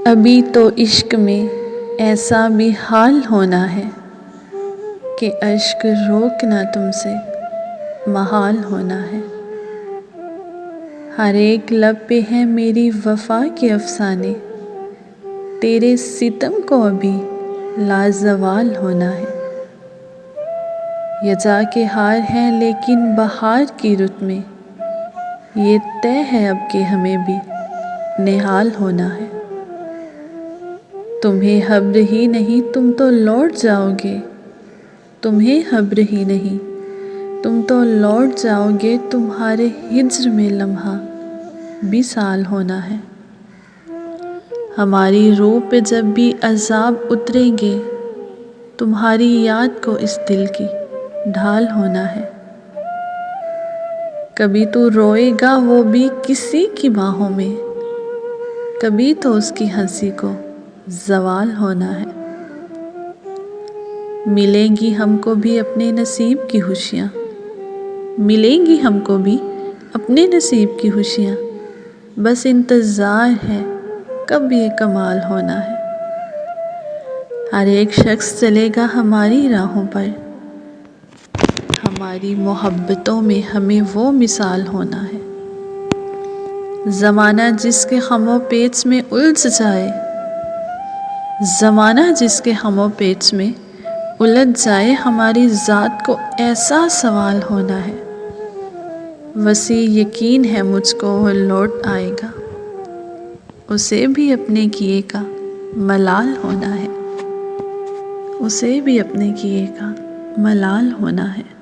ابھی تو عشق میں ایسا بھی حال ہونا ہے کہ اشک روکنا تم سے محال ہونا ہے۔ ہر ایک لب پہ ہے میری وفا کے افسانے، تیرے ستم کو ابھی لازوال ہونا ہے۔ یہ جا کے ہار ہے لیکن بہار کی رت میں، یہ طے ہے اب کہ ہمیں بھی نہال ہونا ہے۔ تمہیں خبر ہی نہیں تم تو لوٹ جاؤ گے، تمہیں خبر ہی نہیں تم تو لوٹ جاؤ گے، تمہارے ہجر میں لمحہ بھی سال ہونا ہے۔ ہماری روح پہ جب بھی عذاب اتریں گے، تمہاری یاد کو اس دل کی ڈھال ہونا ہے۔ کبھی تو روئے گا وہ بھی کسی کی باہوں میں، کبھی تو اس کی ہنسی کو زوال ہونا ہے۔ ملیں گی ہم کو بھی اپنے نصیب کی خوشیاں، ملیں گی ہم کو بھی اپنے نصیب کی خوشیاں، بس انتظار ہے کب یہ کمال ہونا ہے۔ ہر ایک شخص چلے گا ہماری راہوں پر، ہماری محبتوں میں ہمیں وہ مثال ہونا ہے۔ زمانہ جس کے خم و پیچ میں الجھ جائے، زمانہ جس کے خم و پیچ میں الجھ جائے، ہماری ذات کو ایسا سوال ہونا ہے۔ وسیع یقین ہے مجھ کو وہ لوٹ آئے گا، اسے بھی اپنے کیے کا ملال ہونا ہے، اسے بھی اپنے کیے کا ملال ہونا ہے۔